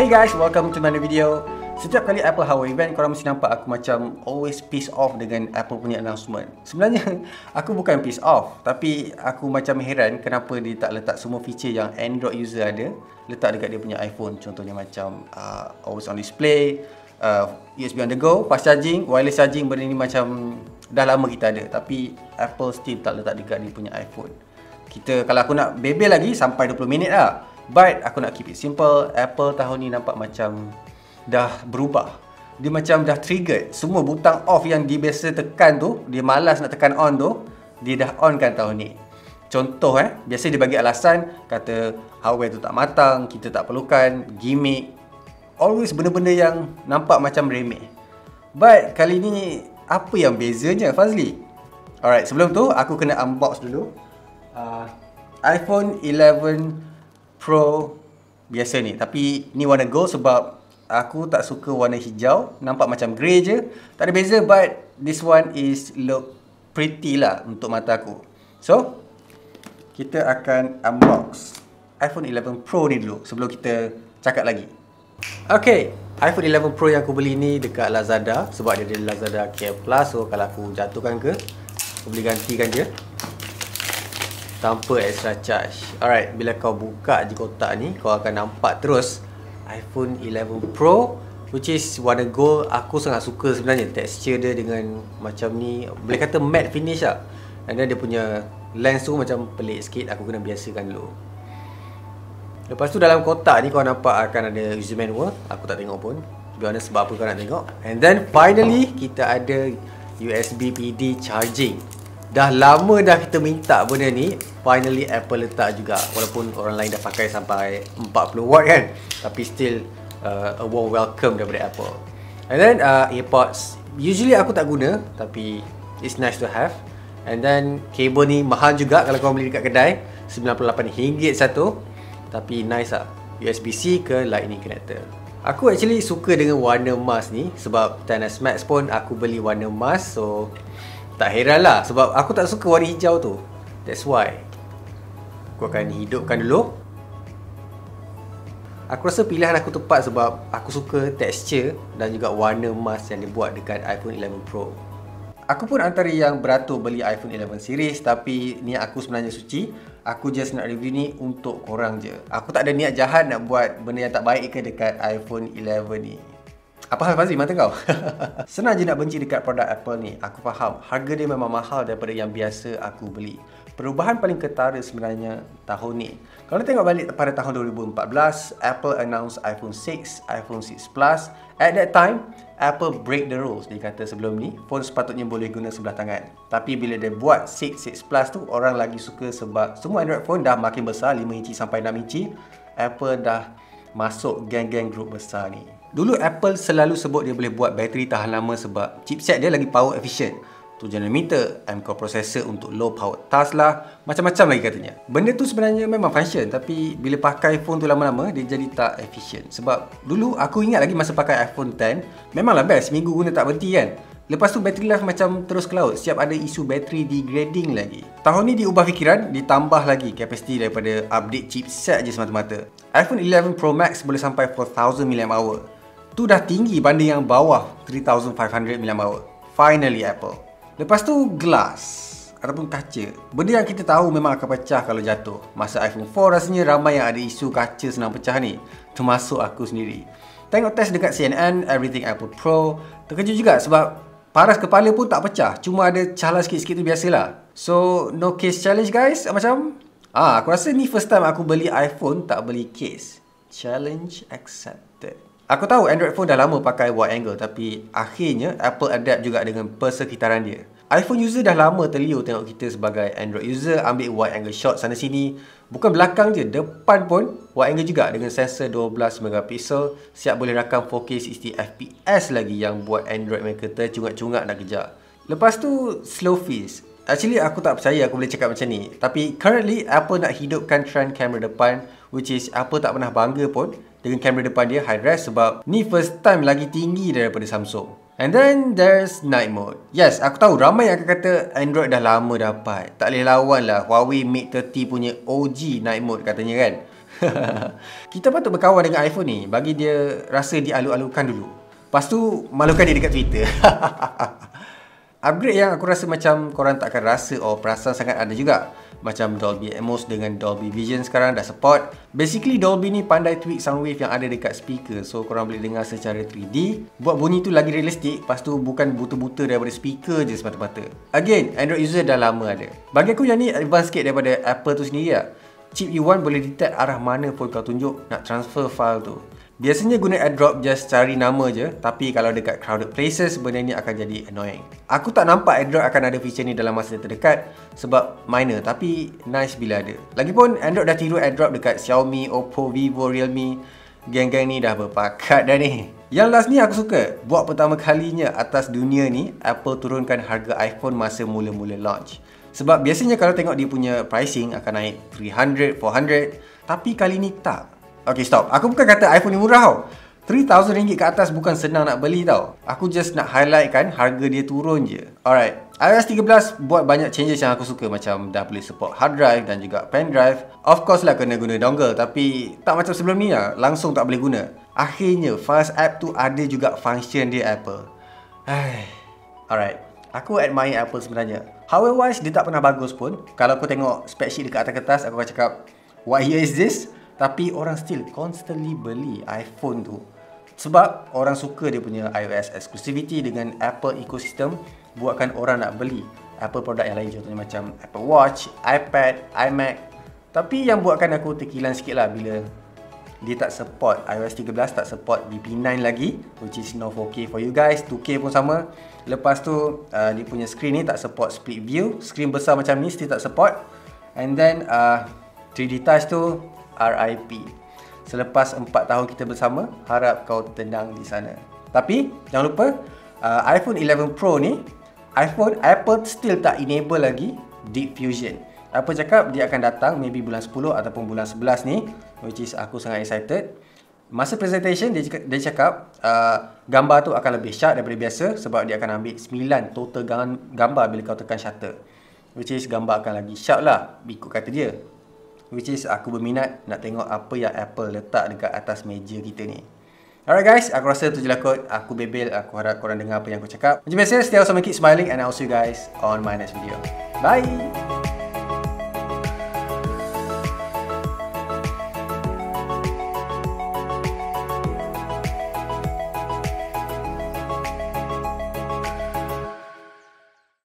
Hey guys, welcome to my new video. Setiap kali Apple Hardware event, korang mesti nampak aku macam always piss off dengan Apple punya announcement. Sebenarnya, aku bukan piss off, tapi aku macam heran kenapa dia tak letak semua feature yang Android user ada, letak dekat dia punya iPhone. Contohnya macam always on display, USB on the go, fast charging, wireless charging. Benda ni macam dah lama kita ada, tapi Apple still tak letak dekat dia punya iPhone. Kalau aku nak bebel lagi, sampai 20 minit lah. But aku nak keep it simple. Apple tahun ni nampak macam dah berubah. Dia macam dah triggered. Semua butang off yang dia biasa tekan tu, dia malas nak tekan on tu, dia dah on kan tahun ni. Contoh biasa dia bagi alasan, kata hardware tu tak matang, kita tak perlukan, gimmick. Always benda-benda yang nampak macam remeh. But kali ni, apa yang bezanya Fazli? Alright, sebelum tu aku kena unbox dulu iPhone 11 Pro biasa ni. Tapi ni warna gold sebab aku tak suka warna hijau. Nampak macam grey je. Tak ada beza, but this one is look pretty lah untuk mata aku. So, kita akan unbox iPhone 11 Pro ni dulu sebelum kita cakap lagi. Okay, iPhone 11 Pro yang aku beli ni dekat Lazada. Sebab dia ada Lazada Care Plus. So, kalau aku jatuhkan ke, aku boleh gantikan je tanpa extra charge. Alright, bila kau buka je kotak ni, kau akan nampak terus iPhone 11 Pro, which is warna gold. Aku sangat suka sebenarnya texture dia dengan macam ni, boleh kata matte finish lah. And then dia punya lens tu macam pelik sikit, aku kena biasakan dulu. Lepas tu dalam kotak ni kau nampak akan ada user manual. Aku tak tengok pun, to be honest, sebab apa kau nak tengok. And then finally kita ada USB PD charging. Dah lama dah kita minta benda ni, finally Apple letak juga. Walaupun orang lain dah pakai sampai 40 watt kan, tapi still a warm welcome daripada Apple. And then AirPods, usually aku tak guna, tapi it's nice to have. And then kabel ni mahal juga kalau kau beli dekat kedai, RM98 satu. Tapi nice lah, USB-C ke Lightning connector. Aku actually suka dengan warna emas ni, sebab XS Max pun aku beli warna emas. So tak heran lah, sebab aku tak suka warna hijau tu. That's why aku akan hidupkan dulu. Aku rasa pilihan aku tepat sebab aku suka texture dan juga warna emas yang dibuat dekat iPhone 11 Pro. Aku pun antara yang beratur beli iPhone 11 series, tapi niat aku sebenarnya suci. Aku just nak review ni untuk korang je. Aku tak ada niat jahat nak buat benda yang tak baik ke dekat iPhone 11 ni. Apa hal Fazli, mata kau? Senang je nak benci dekat produk Apple ni. Aku faham, harga dia memang mahal daripada yang biasa aku beli. Perubahan paling ketara sebenarnya tahun ni. Kalau tengok balik pada tahun 2014, Apple announce iPhone 6, iPhone 6 Plus. At that time, Apple break the rules. Dia kata sebelum ni, phone sepatutnya boleh guna sebelah tangan. Tapi bila dia buat 6 Plus tu, orang lagi suka sebab semua Android phone dah makin besar, 5 inci sampai 6 inci. Apple dah masuk geng-geng group besar ni. Dulu Apple selalu sebut dia boleh buat bateri tahan lama sebab chipset dia lagi power efficient. 7nm, M-core processor untuk low power task lah, macam-macam lagi katanya. Benda tu sebenarnya memang function, tapi bila pakai phone tu lama-lama, dia jadi tak efficient. Sebab dulu aku ingat lagi masa pakai iPhone 10, memanglah best, seminggu guna tak berhenti kan. Lepas tu battery life macam terus ke laut, siap ada isu battery degrading lagi. Tahun ni diubah fikiran, ditambah lagi kapasiti daripada update chipset je semata-mata. iPhone 11 Pro Max boleh sampai 4000 mAh. Tu dah tinggi banding yang bawah 3500 mAh. Finally Apple. Lepas tu glass ataupun kaca. Benda yang kita tahu memang akan pecah kalau jatuh. Masa iPhone 4 rasanya ramai yang ada isu kaca senang pecah ni, termasuk aku sendiri. Tengok test dekat CNN, Everything Apple Pro, terkejut juga sebab paras kepala pun tak pecah. Cuma ada calar sikit-sikit tu biasalah. So no case challenge guys. Macam aku rasa ni first time aku beli iPhone tak beli case. Challenge accepted. Aku tahu Android phone dah lama pakai wide angle, tapi akhirnya Apple adapt juga dengan persekitaran dia. iPhone user dah lama terliur tengok kita sebagai Android user ambil wide angle shot sana sini. Bukan belakang je, depan pun wide angle juga dengan sensor 12 megapiksel, siap boleh rakam 4K 60fps lagi yang buat Android mereka tercungak-cungak nak kejar. Lepas tu slow fizz. Actually aku tak percaya aku boleh cakap macam ni, tapi currently Apple nak hidupkan trend kamera depan, which is Apple tak pernah bangga pun dengan kamera depan dia high res sebab ni first time lagi tinggi daripada Samsung. And then there's night mode. Yes, aku tahu ramai yang akan kata Android dah lama dapat, tak boleh lawan lah Huawei Mate 30 punya OG night mode katanya kan. Kita patut berkawan dengan iPhone ni bagi dia rasa dialu-alukan dulu. Lepas tu malukan dia dekat Twitter. Upgrade yang aku rasa macam korang takkan rasa perasan sangat ada juga. Macam Dolby Atmos dengan Dolby Vision sekarang dah support. Basically Dolby ni pandai tweak sound wave yang ada dekat speaker. So korang boleh dengar secara 3D. Buat bunyi tu lagi realistik. Lepas tu bukan buta-buta daripada speaker je semata-mata. Again, Android user dah lama ada. Bagi aku yang ni advance sikit daripada Apple tu sendiri lah. Chip U1 boleh detect arah mana pun kau tunjuk nak transfer file tu. Biasanya guna airdrop just cari nama je, tapi kalau dekat crowded places benda ni akan jadi annoying. Aku tak nampak airdrop akan ada feature ni dalam masa terdekat sebab minor, tapi nice bila ada. Lagipun Android dah tiru airdrop dekat Xiaomi, Oppo, Vivo, Realme. Geng-geng ni dah berpakat dah ni. Yang last ni aku suka. Buat pertama kalinya atas dunia ni Apple turunkan harga iPhone masa mula-mula launch. Sebab biasanya kalau tengok dia punya pricing akan naik 300, 400, tapi kali ni tak. Okay, stop. Aku bukan kata iPhone ni murah tau. RM3,000 ke atas bukan senang nak beli tau. Aku just nak highlight kan harga dia turun je. Alright. iOS 13 buat banyak changes yang aku suka. Macam dah boleh support hard drive dan juga pen drive. Of course lah kena guna dongle. Tapi tak macam sebelum ni lah. Langsung tak boleh guna. Akhirnya Files app tu ada juga function dia Apple. Alright. Aku admire Apple sebenarnya. Hardware wise dia tak pernah bagus pun. Kalau aku tengok spec sheet dekat atas kertas, aku akan cakap, what year is this? Tapi orang still constantly beli iPhone tu. Sebab orang suka dia punya iOS exclusivity dengan Apple ecosystem. Buatkan orang nak beli Apple produk yang lain. Contohnya macam Apple Watch, iPad, iMac. Tapi yang buatkan aku terkilan sikit lah bila dia tak support iOS 13, tak support VP9 lagi, which is no 4K for you guys. 2K pun sama. Lepas tu dia punya screen ni tak support split view. Screen besar macam ni still tak support. And then 3D touch tu RIP. Selepas 4 tahun kita bersama, harap kau tenang di sana. Tapi jangan lupa iPhone 11 Pro ni Apple still tak enable lagi Deep Fusion. Apple cakap dia akan datang maybe bulan 10 ataupun bulan 11 ni, which is aku sangat excited. Masa presentation dia cakap gambar tu akan lebih sharp daripada biasa sebab dia akan ambil 9 total gambar bila kau tekan shutter, which is gambar akan lagi sharp lah ikut kata dia. Which is aku berminat nak tengok apa yang Apple letak dekat atas meja kita ni. Alright guys, aku rasa tu je lah kot. Aku bebel, aku harap korang dengar apa yang aku cakap. Macam biasa, stay awesome and keep smiling, and I'll see you guys on my next video. Bye!